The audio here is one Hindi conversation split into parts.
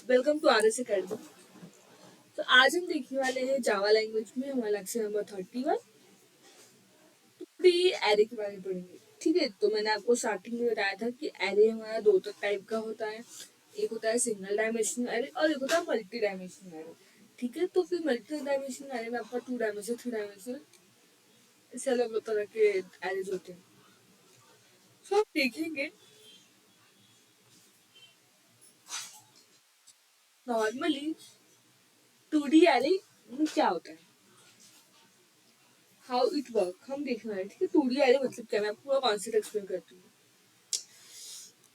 Welcome to R S academy. तो आज हम देखने वाले हैं जावा लैंग्वेज में हमारा लेक्चर नंबर 31 भी एरे के बारे में पढ़ेंगे। ठीक है, तो मैंने आपको स्टार्टिंग में बताया था कि एरे हमारा दो टाइप का होता है। एक होता है सिंगल डायमेंशनल एरे और एक होता है मल्टी डायमेंशनल एरे। ठीक है, तो फिर मल्टी डायमेंशनल एरे में आपका 2 डायमेंशनल 3 डायमेंशनल इससे अलग तरह के एरेज होते हैं। तो हम देखेंगे नॉर्मली 2D एरे में क्या होता है, हाउ इट वर्क हम देखना है। ठीक है, 2D एरे मतलब क्या, मैं आपको पूरा कॉन्सेप्ट एक्सप्लेन करती हूँ।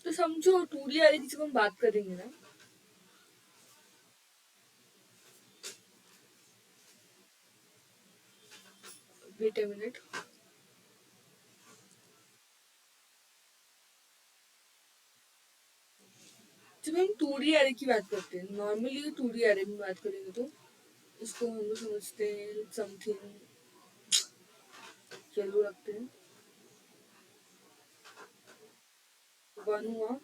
तो समझो 2D एरे की जब हम बात करेंगे ना, वेट अ मिनट। जब हम 2D एरे की बात करते हैं, नॉर्मली 2D एरे की बात करेंगे तो इसको हम लोग समझते हैं समथिंग, चलो रखते हैं वन हुआ,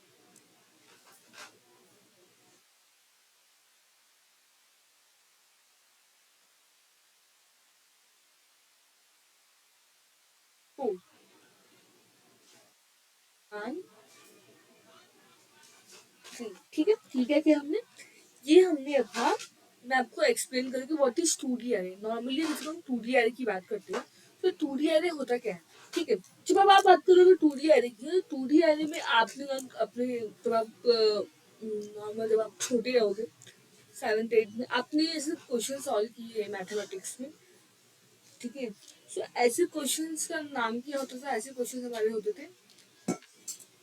टू एंड थ्री। ठीक है कि हमने अपना, मैं आपको एक्सप्लेन करूँगी what is 2D array. Normally जब हम 2D एरे की बात करते हैं तो 2D एरे होता क्या है। ठीक है, जब आप बात करोगे 2D एरे की, 2D एरे में आपने अपने, जब आप नॉर्मल जब आप छोटे रहोगे 7th 8th में आपने ऐसे क्वेश्चन सॉल्व किए हैं मैथमेटिक्स में। ठीक है, सो ऐसे क्वेश्चंस का नाम क्या होता था, ऐसे क्वेश्चन हमारे होते थे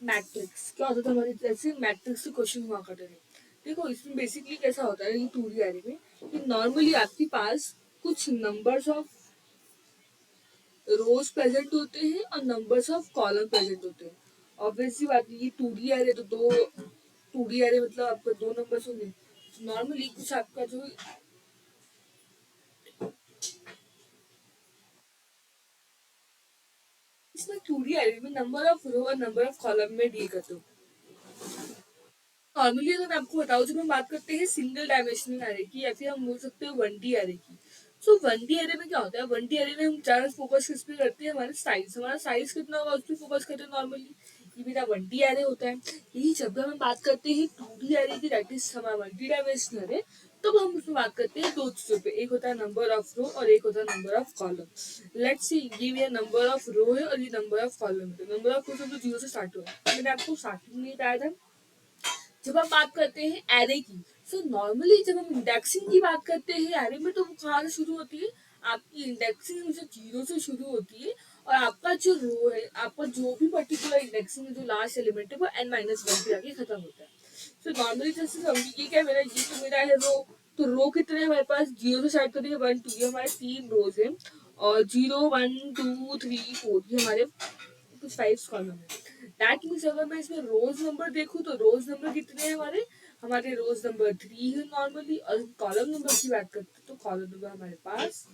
मैट्रिक्स। क्या होता था हमारे, ऐसे मैट्रिक्स के क्वेश्चन हुआ करते थे। देखो इसमें बेसिकली कैसा होता है ये 2D एरे में कि नॉर्मली आपके पास कुछ नंबर्स ऑफ रोज प्रेजेंट होते हैं और नंबर्स ऑफ कॉलम प्रेजेंट होते हैं। ऑब्वियसली बात है, ये 2D एरे तो दो 2D एरे मतलब आपका दो नंबर्स होंगे। नॉर्मली कुछ आपका जो इसमें 2D एरे में नंबर ऑफ रो और नंबर ऑफ कॉलम में डील करते हो। नॉर्मली अगर मैं आपको बताऊं, जब हम बात करते हैं सिंगल डायमेंशनल एरे की या फिर हम बोल सकते हैं 1D एरे की। सो 1D एरे में क्या होता है, 1D एरे में हम ज्यादा फोकस किस पे करते हैं, हमारे साइज, हमारा साइज कितना होगा उस पर फोकस करते हैं नॉर्मली। ये मेरा 1D एरे होता है। यही जब हम बात करते हैं 2D एरे की, दैट इज हमारा मल्टी डायमेंशनल एरे, तब हम उसमें बात करते हैं दो चीजों पे, एक होता है नंबर ऑफ रो और एक होता है number of column. Let's see, ये मेरा नंबर ऑफ रो है और ये नंबर ऑफ कॉलम है। नंबर ऑफ रो तो 0 से स्टार्ट हुआ है, मैंने आपको स्टार्टिंग में बताया था। जब हम बात करते हैं एरे की, सो नॉर्मली जब हम इंडेक्सिंग की बात करते हैं एरे में, तो वो कहाँ से शुरू होती है, आपकी इंडेक्सिंग जो 0 से शुरू होती है और आपका जो रो है, आपका जो भी पर्टिकुलर इंडेक्सिंग में जो लास्ट एलिमेंट है वो n-1 पे आके खत्म होता है। सो नॉर्मली जैसे समझिए क्या, मेरा ये तो मेरा है रो, तो रो कितने हैं हमारे पास, 0 से स्टार्ट करेंगे 1 2, ये हमारे 3 रोज है और 0 1 2 3 4 ये हमारे कुछ 5 कॉलम है। दैट मीन्स अगर मैं इसमें रोज नंबर देखूं तो रोज नंबर कितने हैं हमारे, हमारे रोज नंबर 3 है नॉर्मली। और कॉलम नंबर की बात करते हैं तो कॉलम नंबर हमारे पास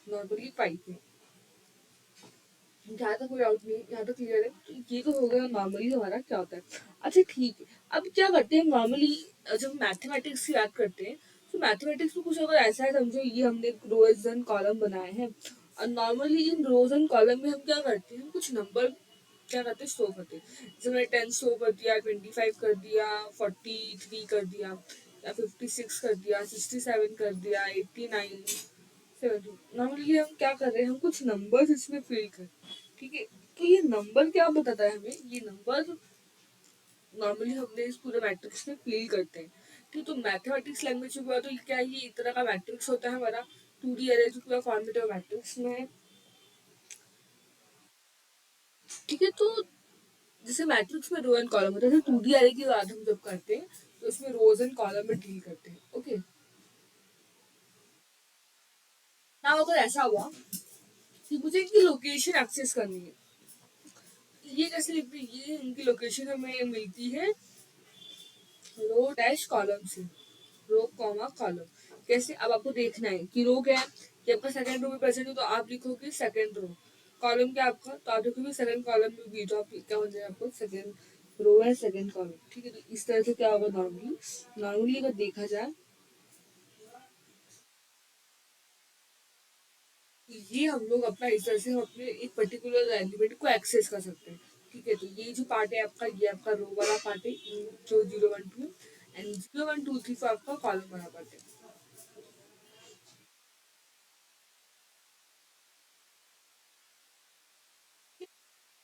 नॉर्मली 5 है। यहाँ तक कोई डाउट नहीं, यहाँ तक क्लियर है। तो ये तो हो गया नॉर्मली हमारा क्या होता है। अच्छा ठीक है, अब क्या करते हैं नॉर्मली जब मैथमेटिक्स की बात करते हैं, तो मैथमेटिक्स में कुछ अगर ऐसा है, समझो ये हमने रोज एंड कॉलम बनाए हैं और normally in rows and column में हम क्या करते हैं, कुछ नंबर क्या करते हैं, शो करते हैं। जैसे मैंने 10 शो कर दिया, 25 कर दिया, 43 कर दिया, या 56 कर दिया, 67 कर दिया, 89 70। नॉर्मली हम क्या कर रहे हैं, हम कुछ नंबर्स इसमें फिल कर, ठीक है। तो ये नंबर क्या बताता है हमें, ये नंबर नॉर्मली हमने इस पूरे मैट्रिक्स में फिल करते हैं। ठीक, तो मैथमेटिक्स लैंग्वेज में हुआ तो क्या है, ये एक तरह का मैट्रिक्स होता है हमारा 2D अरे जो पूरा फॉर्मेट है मैट्रिक्स में है। ठीक है, तो जैसे मैट्रिक्स में रो एंड कॉलम होता है, 2D अरे की बात हम जब करते हैं तो इसमें रोज एंड कॉलम में डील करते हैं। ओके, ना अगर ऐसा हुआ कि मुझे इनकी लोकेशन एक्सेस करनी है, ये कैसे लिखते हैं, ये इनकी लोकेशन हमें मिलती है रो डैश कॉलम से, रो कॉमा कॉलम। कैसे, अब आपको देखना है कि रो क्या है, कि आपका सेकंड रो में प्रेजेंट हो तो आप लिखोगे सेकंड रो, कॉलम क्या आपका, तो आप लिखोगे सेकंड कॉलम में भी, तो आप क्या हो जाएगा आपको सेकंड रो है सेकंड कॉलम, ठीक है। तो इस तरह से क्या होगा नॉर्मली, नॉर्मली अगर देखा जाए तो ये हम लोग अपना इस तरह से हम अपने एक पर्टिकुलर एलिमेंट को एक्सेस कर सकते हैं, ठीक है। तो ये जो पार्ट है आपका, ये आपका रो वाला पार्ट है, जो 0 1 2, एंड 0 1 2 3 4 आपका कॉलम वाला पार्ट है।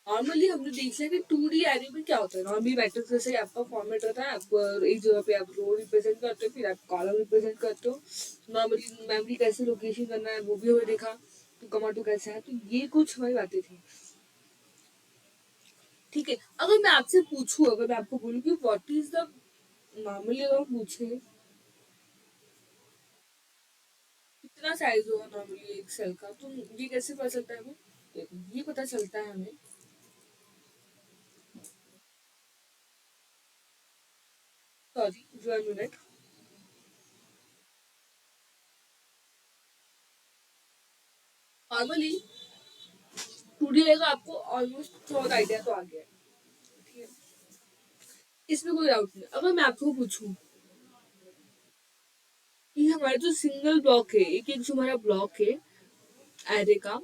नॉर्मली हमने देख लिया कि 2D एरे में क्या होता है। नॉर्मली मैट्रिक्स जैसे आपका फॉर्मेट रहता है, आप एक जगह पे आप रो रिप्रेजेंट करते हो, फिर आप कॉलम रिप्रेजेंट करते हो। नॉर्मली मेमोरी कैसे लोकेशन करना है वो भी हमें देखा, तो कमा टू कैसे है, तो ये कुछ हमारी बातें थी, ठीक है। अगर मैं आपसे पूछूं, अगर मैं आपको बोलूँ कि व्हाट इज द, नॉर्मली अगर हम पूछे कितना साइज होगा नॉर्मली एक सेल का, तो ये कैसे पता चलता है हमें, ये पता चलता है हमें, सॉरी 1 मिनट। नॉर्मली 2D रहेगा, आपको ऑलमोस्ट थोड़ा आइडिया तो आ गया है, ठीक है। इसमें कोई डाउट नहीं। अगर मैं आपको पूछूं कि हमारा जो सिंगल ब्लॉक है, एक एक जो हमारा ब्लॉक है एरे का,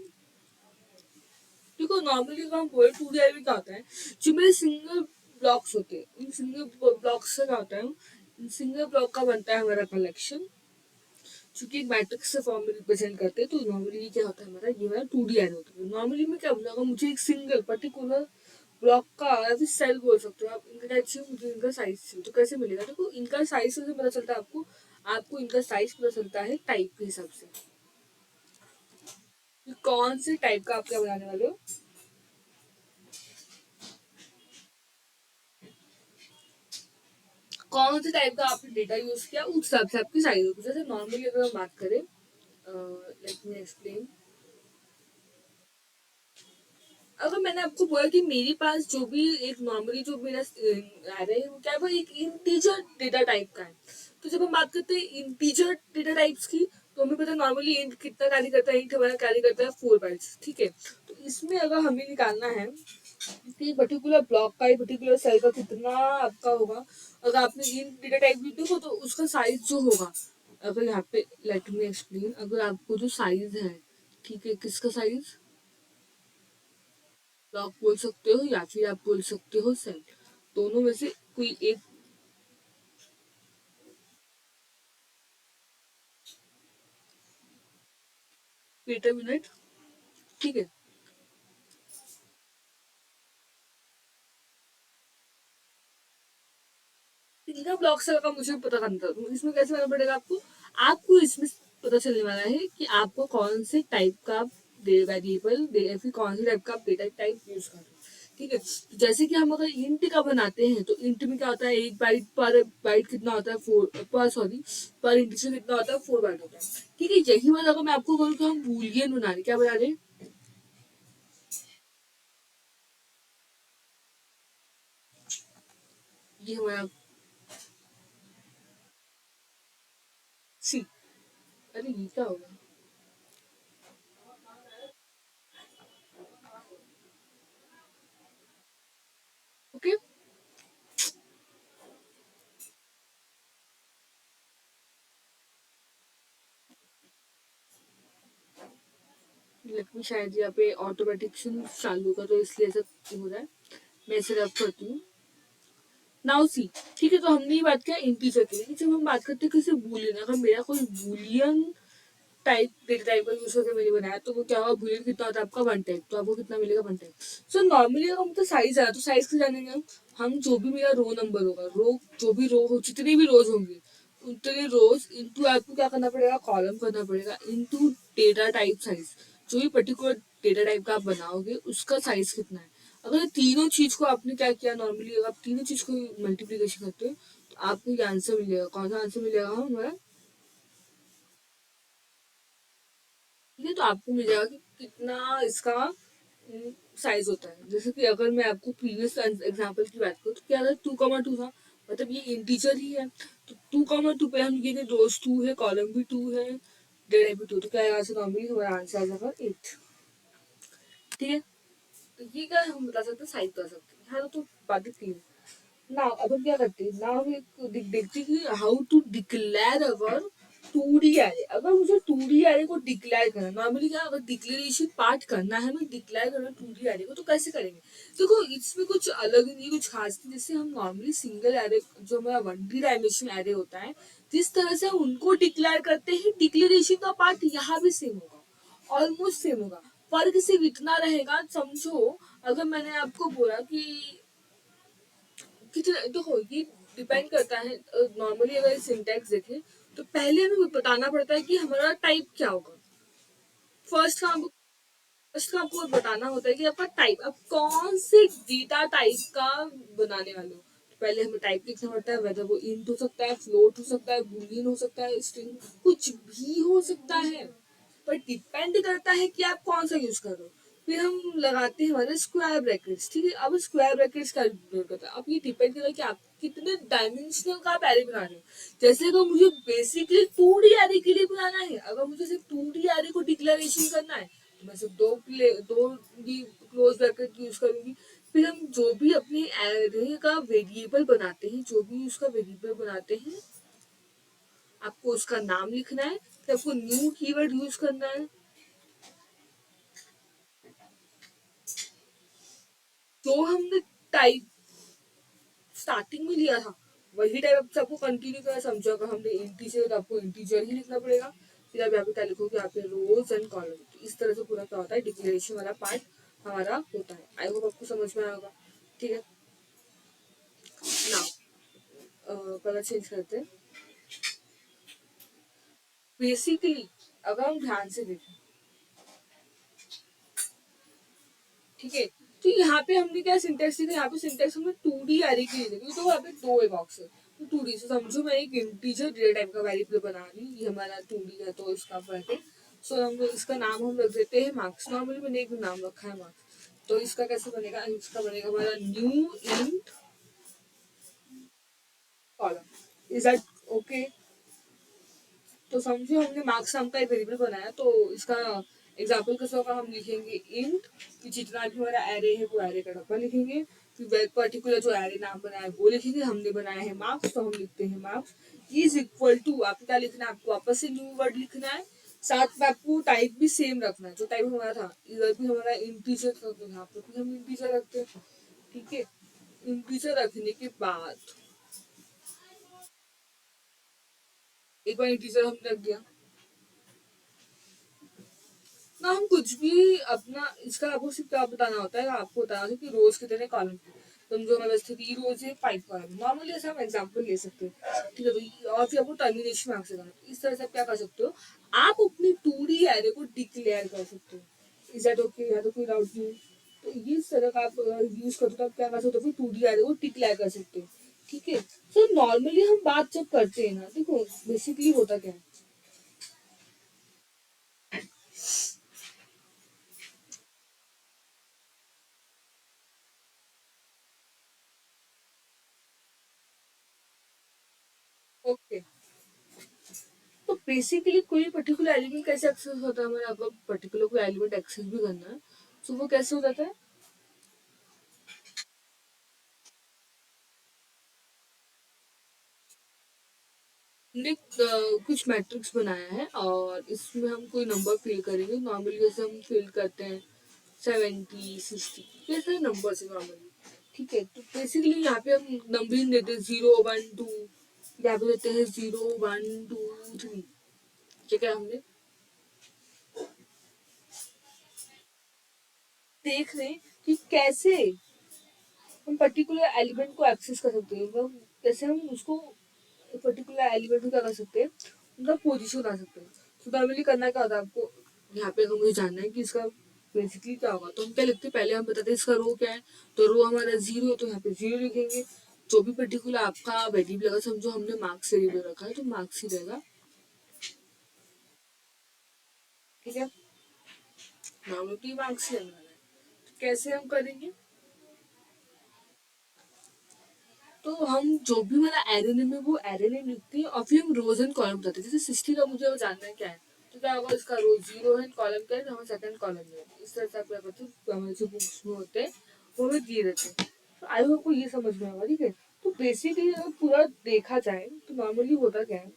देखो नॉर्मली अगर हम बोले 2D एरे में क्या होता है, जो मेरे सिंगल ब्लॉक्स होते हैं, इन सिंगल ब्लॉक्स से क्या होता है, सिंगल ब्लॉक का बनता है हमारा कलेक्शन, चूंकि एक मैट्रिक्स से फॉर्म में रिप्रेजेंट करते हैं। तो नॉर्मली क्या होता है हमारा, ये हमारा 2D एरे होता है। नॉर्मली में क्या बोला, मुझे एक सिंगल पर्टिकुलर ब्लॉक का या फिर सेल बोल सकते हो आप, इनका टाइप चाहिए, मुझे इनका साइज चाहिए, तो कैसे मिलेगा, देखो इनका साइज से पता चलता है आपको, आपको इनका साइज पता चलता है टाइप के हिसाब से, कि कौन से टाइप का आप क्या बनाने वाले हो, कौन से टाइप का आपने डेटा यूज किया, उस हिसाब से आपकी साइज होगी। जैसे नॉर्मली अगर हम बात करें, लेट मी एक्सप्लेन। अगर मैंने आपको बोला कि मेरे पास जो भी एक नॉर्मली जो मेरा आ रहा है, वो क्या है, वो एक इंटीजर डेटा टाइप का है। तो जब हम बात करते हैं इंटीजर डेटा टाइप्स की, तो हमें पता है नॉर्मली इंट कितना कैरी करता है, इंट हमारा कैरी करता है 4 बाइट्स, ठीक है। तो इसमें अगर हमें निकालना है कि पर्टिकुलर ब्लॉक का, पर्टिकुलर सेल का कितना आपका होगा, अगर आपने इंट डेटा टाइप भी देखो तो उसका साइज जो होगा, अगर यहाँ पे लेट मी एक्सप्लेन, अगर आपको जो साइज है, ठीक है, किसका साइज, ब्लॉक बोल सकते हो या फिर आप बोल सकते हो सेल, दोनों में से कोई एक। वेट अ मिनट, ठीक है। तीनों ब्लॉक से का मुझे पता करना था, तो इसमें कैसे करना पड़ेगा आपको, आपको इसमें पता चलने वाला है कि आपको कौन से टाइप का वेरिएबल या फिर कौन से टाइप का डेटा टाइप यूज कर रहे हो, ठीक है। तो जैसे कि हम अगर इंट का बनाते हैं, तो इंट में क्या होता है, एक बाइट पर बाइट कितना होता है, 4 पर, सॉरी, पर इंटीजर कितना होता है, 4 बाइट होता है, ठीक है। यही बात अगर मैं आपको बोलूँ कि हम बूलियन बना रहे, क्या बना रहे, ये हमारा सी, अरे ये क्या होगा, ओके। लेकिन शायद यहाँ पे ऑटोमेटिक चालू का, तो इसलिए ऐसा हो रहा है। मैं इसे रब करती हूँ। नाउ सी, ठीक है। तो हमने ये बात किया इंटीजर की, लेकिन जब हम बात करते हैं किसी बूलियन, अगर मेरा कोई बूलियन टाइप डेटा टाइप का यूज करके मैंने बनाया, तो वो क्या होगा, बूलियन कितना होता है आपका 1 टाइप, तो आपको कितना मिलेगा, 1 टाइप। सो नॉर्मली अगर मतलब साइज आया, तो साइज से जानेंगे हम जो भी मेरा रो नंबर होगा, रो जो भी रो हो, जितनी भी रोज होंगी, उतने रोज इंटू आपको क्या करना पड़ेगा, कॉलम करना पड़ेगा, इंटू डेटा टाइप साइज, जो भी पर्टिकुलर डेटा टाइप का आप बनाओगे उसका साइज कितना है। अगर ये तीनों चीज को आपने क्या किया, नॉर्मली अगर आप तीनों चीज को मल्टीप्लीकेशन करते हो, तो आपको ये आंसर मिलेगा, कौन सा आंसर मिलेगा हमारा, ठीक है। तो आपको मिल जाएगा कि कितना इसका साइज होता है। जैसे कि अगर मैं आपको प्रीवियस एग्जांपल की बात करूँ, तो क्या था, 2,2 था, मतलब ये इंटीजर ही है। तो 2,2 पे हम ये रोज 2 है, कॉलम भी 2 है, डेटा भी 2, तो क्या आएगा, नॉर्मली हमारा आंसर आ जाएगा 8, ठीक है। तो ये क्या हम बता सकते हैं, साइज बता सकते हैं, हाँ। तो बातें क्लियर। ना अब हम क्या करते हैं ना, हम एक देखते हैं कि how to declare our two D array. अगर मुझे टू डी एरे को डिक्लेयर करना, नॉर्मली क्या, अगर डिक्लेरेशन पार्ट करना है, हमें डिक्लेयर करना टू डी एरे को, तो कैसे करेंगे? देखो इसमें कुछ अलग नहीं, कुछ खास नहीं। जैसे हम नॉर्मली सिंगल एरे, जो हमारा वन डी डायमेंशन एरे होता है, जिस तरह से हम उनको डिक्लेयर करते हैं, डिक्लेरेशन का पार्ट यहाँ भी सेम होगा, ऑलमोस्ट सेम होगा। फर्क सिर्फ इतना रहेगा, समझो अगर मैंने आपको बोला कि कितना, देखो ये डिपेंड करता है। नॉर्मली अगर सिंटैक्स देखें तो पहले हमें बताना पड़ता है कि हमारा टाइप क्या होगा। फर्स्ट का फर्स्ट का आपको बताना होता है कि आपका टाइप, आप कौन से डेटा टाइप का बनाने वाले हो। तो पहले हमें टाइप लिखना पड़ता है, वेदर वो इंट हो सकता है, फ्लोट हो सकता है, बूलियन हो सकता है, स्ट्रिंग, कुछ भी हो सकता है। पर डिपेंड करता है कि आप कौन सा यूज कर रहे हो। फिर हम लगाते हैं हमारे स्क्वायर ब्रैकेट्स, ठीक है। अब स्क्वायर ब्रैकेट्स का डिपेंड करता है, अब ये डिपेंड करता है कि आप कितने डायमेंशनल का आप एरे बना रहे हो। जैसे अगर मुझे बेसिकली टू डी एरे के लिए बनाना है, अगर मुझे सिर्फ टू डी एरे को डिक्लेरेशन करना है, तो मैं सिर्फ दो डी क्लोज ब्रैकेट यूज करूंगी। फिर हम जो भी अपने एरे का वेरिएबल बनाते हैं, जो भी उसका वेरिएबल बनाते हैं, आपको उसका नाम लिखना है, फिर आपको न्यू कीवर्ड यूज करना है। जो हमने टाइप स्टार्टिंग में लिया था, वही टाइप अब आपको कंटिन्यू करना। समझो अगर हमने इंटीजर, तो आपको इंटीजर ही लिखना पड़ेगा। फिर आप यहाँ पे क्या लिखोगे, यहाँ पे रोज एंड कॉलम। तो इस तरह से पूरा क्या होता है, डिक्लेरेशन वाला पार्ट हमारा होता है। आई होप आपको समझ में आया होगा, ठीक है ना। कलर चेंज करते हैं। बेसिकली अगर हम ध्यान से देखें, ठीक है, तो यहाँ पे हमने क्या सिंटेक्स सीखा, यहाँ पे सिंटेक्स हमने टू डी एरे के लिए देखी। तो यहाँ पे दो बॉक्स है, तो टू डी से समझो मैं एक इंटीजर डेटा टाइप का वेरिएबल बना रही हूँ, ये हमारा टू डी है, तो इसका ब्रैकेट। सो हम इसका नाम हम रख देते हैं मार्क्स। नॉर्मली मैंने एक नाम रखा है मार्क्स। तो इसका कैसे बनेगा, इसका बनेगा हमारा new int column. Is that okay? तो समझो हमने मार्क्स नाम का एक वेरिएबल बनाया, तो इसका एग्जाम्पल कैसे होगा, हम लिखेंगे इंट, कि जितना भी हमारा एरे है वो एरे का डब्बा लिखेंगे। फिर पर्टिकुलर जो एरे नाम बनाया है वो लिखेंगे। हमने बनाया है मार्क्स, तो हम लिखते हैं मार्क्स इज इक्वल टू, आपको क्या लिखना है, आपको वापस से न्यू वर्ड लिखना है। साथ में आपको टाइप भी सेम रखना है, जो टाइप हमारा था, इधर भी हमारा इंटीजर था, तो यहाँ पर भी हम इंटीजर रखते हैं, ठीक है। इंटीजर रखने के बाद एक बार इंटीजर हमने रख दिया ना, हम कुछ भी अपना, इसका आपको सिर्फ क्या बताना होता है, आपको बताना होता है कि रोज कितने कॉलम थे। समझो हमारे पास 3 रोज है, 5 कॉलम। नॉर्मली ऐसा हम एग्जाम्पल ले सकते हैं, ठीक है। तो और फिर आपको टर्मिनेशन मार्क्स लगाना, इस तरह से आप क्या कर सकते हो, आप अपनी टू डी एरे को डिक्लेयर कर सकते हो। इज दैट ओके, या तो कोई डाउट नहीं? तो ये इस तरह का आप यूज करते हो, तो आप क्या कर सकते हो, टू डी एरे को डिक्लेयर कर सकते हो, ठीक है। तो नॉर्मली हम बात जब करते हैं ना, देखो बेसिकली होता क्या है। ओके, तो बेसिकली कोई पर्टिकुलर एलिमेंट कैसे एक्सेस होता है हमारा, अगर पर्टिकुलर कोई एलिमेंट एक्सेस भी करना है, तो वो कैसे हो जाता है। हमने कुछ मैट्रिक्स बनाया है, और इसमें हम कोई नंबर फिल करेंगे। नॉर्मली जैसे हम फिल करते हैं 70, 60, ये सारे नंबर है नॉर्मली, ठीक है। तो बेसिकली यहाँ पे हम नंबरिंग देते हैं 0, 1, 2, यहाँ पे देते हैं 0, 1, 2, 3, ठीक है। हमने देख रहे हैं कि कैसे हम पर्टिकुलर एलिमेंट को एक्सेस कर सकते हैं, मतलब कैसे हम उसको पर्टिकुलर एलिमेंट को क्या कर सकते हैं, उनका पोजीशन बता सकते हैं। तो नॉर्मली करना क्या होता है आपको, यहाँ पे अगर मुझे जानना है कि इसका बेसिकली क्या होगा, तो हम क्या लिखते हैं, पहले हम बताते हैं इसका रो क्या है। तो रो हमारा 0 है, तो यहाँ पे 0 लिखेंगे। जो भी पर्टिकुलर आपका वेरिएबल लगा, समझो हमने मार्क्स वेरिएबल रखा है, तो मार्क्स ही रहेगा, ठीक है। नॉर्मली मार्क्स ही रहने वाला है। तो कैसे हम करेंगे, तो हम जो भी हमारा एरे नेम है वो एरे नेम लिखते हैं, और फिर हम रोज एंड कॉलम बताते हैं। जैसे 60 का मुझे वो जानना है क्या है, तो क्या होगा, इसका रो 0 है, कॉलम क्या है, तो हमें सेकंड कॉलम में इस तरह से आप क्या करते हो, हमारे जो बुक्स में होते हैं वो हमें दिए रहते हैं। तो आई होप को ये समझ में आएगा, ठीक है। बेसिकली अगर पूरा देखा जाए तो नॉर्मली होता क्या है,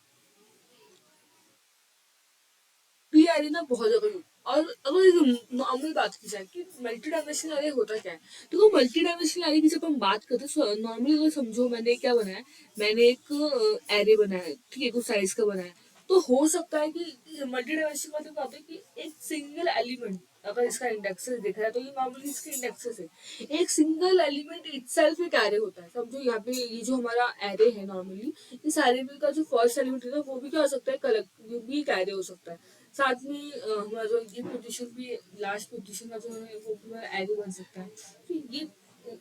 पी एरे ना बहुत ज्यादा और अगर नॉर्मल बात की जाए कि मल्टी डायमेंशनल एरे होता क्या है, तो मल्टी डायमेंशनल एरे की जब हम बात करते हैं नॉर्मली अगर समझो मैंने क्या बनाया है, मैंने एक एरे बनाया है, ठीक है, कुछ साइज का बनाया है, तो हो सकता है कि मल्टी डायमेंशनल मतलब क्या होता है कि एक सिंगल एलिमेंट अगर इसका इंडेक्सेस दिख रहा है तो ये नॉर्मली इसके इंडेक्सेस है, एक सिंगल एलिमेंट इटसेल्फ एक एरे होता है। समझो यहाँ पे ये जो हमारा एरे है नॉर्मली, इस एरे का जो फर्स्ट एलिमेंट है ना वो भी क्या हो सकता है, कलेक्ट वो भी एक एरे हो सकता है। साथ में हमारा जो ये पोजीशन भी लास्ट पोजीशन का जो है वो पूरा एरो बन सकता है। तो ये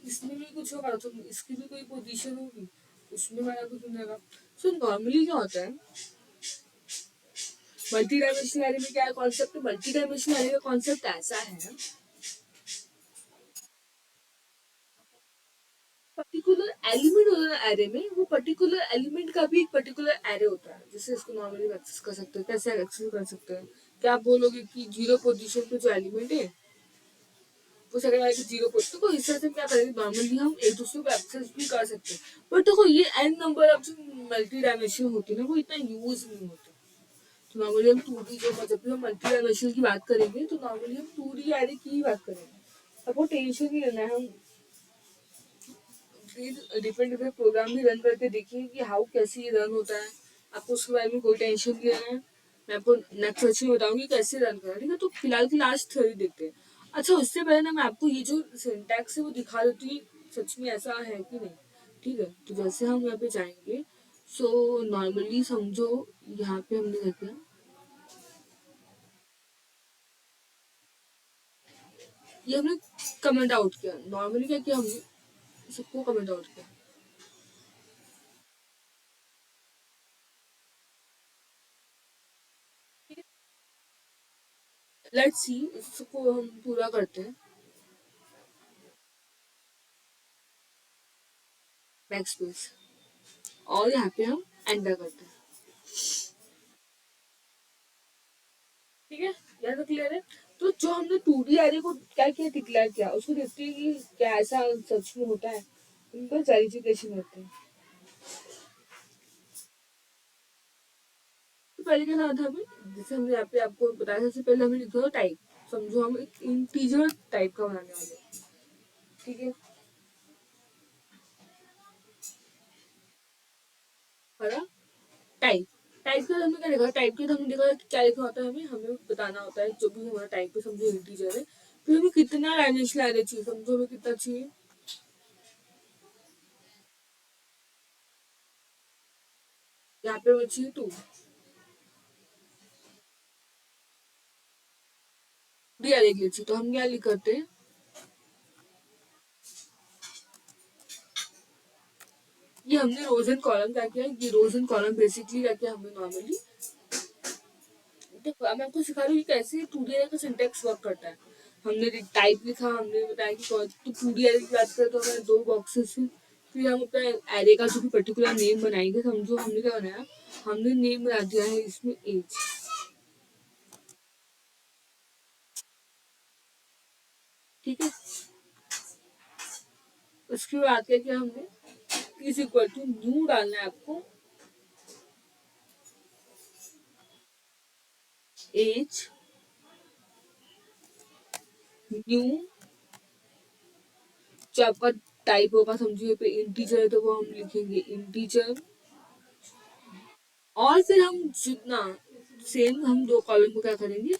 इसमें भी कुछ होगा तो इसकी भी कोई पोजीशन होगी, उसमें हमारा कुछ बनेगा। सो नॉर्मली क्या होता है मल्टी डायमेंशनल एरे में, क्या कॉन्सेप्ट है मल्टी डायमेंशनल एरे का कॉन्सेप्ट ऐसा है, पर्टिकुलर एलिमेंट होता है ना एरे में, वो पर्टिकुलर एलिमेंट का भी एक पर्टिकुलर एरे होता है, जिससे इसको नॉर्मली एक्सेस कर सकते हैं। कैसे एक्सेस कर सकते हैं, क्या आप बोलोगे कि जीरो पोजीशन पे जो एलिमेंट है वो सेकंड वाले की जीरो पोजीशन, तो इस तरह से क्या करेंगे नॉर्मली हम एक दूसरे को एक्सेस भी कर सकते हैं। बट देखो ये एन नंबर ऑफ जो मल्टी डायमेंशन होती है ना वो इतना यूज नहीं होता। तो नॉर्मली हम टू डी जो जब भी हम मल्टी डायमेंशन की बात करेंगे तो नॉर्मली हम टू डी एरे की ही बात करेंगे। आपको टेंशन नहीं लेना है, हम डिफरेंट डिफरेंट प्रोग्राम भी रन करके देखिए कि हाउ कैसे ये रन होता है। आपको उसके बारे में कोई टेंशन नहीं लेना है, मैं आपको नेक्स्ट सेक्शन में बताऊंगी कैसे रन करना है, ठीक है। तो फिलहाल की लास्ट थ्योरी देखते हैं। अच्छा उससे पहले ना मैं आपको ये जो सिंटैक्स है वो दिखा देती हूँ सच में ऐसा है कि नहीं, ठीक है। तो जैसे हम यहाँ पे जाएंगे, सो नॉर्मली समझो यहाँ पे हमने देखा ये हमने कमेंट आउट किया, नॉर्मली क्या किया हमने सबको कमेंट आउट किया। लेट्स सी इसको हम पूरा करते हैं, बैक स्पेस, और यहाँ पे हम एंटर करते हैं, ठीक है। यहाँ तक क्लियर है। तो जो हमने टू डी एरे को क्या किया डिक्लेयर किया, उसको देखते हैं कि क्या ऐसा सच में होता है, उनका वेरिफिकेशन करते हैं। तो पहले क्या था हमें, जैसे हमने यहाँ पे आपको बताया सबसे पहले हमें लिखा था टाइप, समझो हम एक इंटीजर टाइप का बनाने वाले हैं, ठीक है। हमारा टाइप, टाइप के हमने क्या लिखा, टाइप के हमने देखा क्या लिखा होता है, हमें हमें बताना होता है जो भी हमारा टाइप पे समझो इंटीजर है, फिर हमें कितना डायमेंशन एरे चाहिए, समझो हमें कितना चाहिए, यहाँ पे हमें चाहिए टू डी एरे के लिए चाहिए। तो हम क्या लिख करते हैं, ये हमने रोज एंड कॉलम क्या किया, ये रोज एंड कॉलम बेसिकली क्या किया हमें नॉर्मली, देखो अब मैं आपको सिखा रही हूँ कि कैसे टू डी का सिंटेक्स वर्क करता है। हमने टाइप लिखा, हमने बताया कि कौन तो टू डी की बात करें तो हमें दो बॉक्सेस हैं, फिर हम अपना एरे का जो भी पर्टिकुलर नेम बनाएंगे, समझो हमने क्या बनाया, हमने नेम बना दिया है इसमें एज, ठीक है। उसके बाद क्या किया हमने, इज इक्वल टू न्यू डालना है आपको, एज न्यू, जो आपका टाइप होगा समझिए पे इंटीजर है तो वो हम लिखेंगे इंटीजर, और फिर हम जितना सेम हम दो कॉलम को क्या करेंगे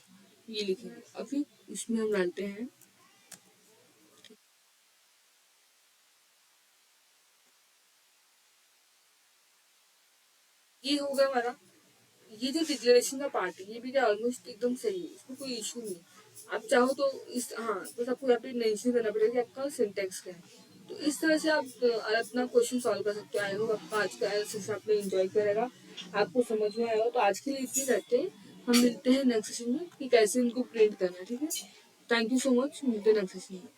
ये लिखेंगे, और फिर इसमें हम डालते हैं, ये होगा हमारा, ये जो डिक्लेरेशन का पार्ट है ये भी क्या ऑलमोस्ट एकदम सही है, इसमें कोई इशू नहीं। आप चाहो तो इस, हाँ बस आपको यहाँ पे मेंशन करना पड़ेगा कि आपका सिंटेक्स क्या है। तो इस तरह से आप अपना क्वेश्चन सॉल्व कर सकते हो। आई होप आपका आज का सेशन आपने एंजॉय करेगा, आपको समझ में आएगा। तो आज के लिए इतनी करते हैं, हम मिलते हैं नेक्स्ट सेशन में कि कैसे इनको प्रिंट करना है, ठीक है। थैंक यू सो मच, मिलते हैं नेक्स्ट सेशन में।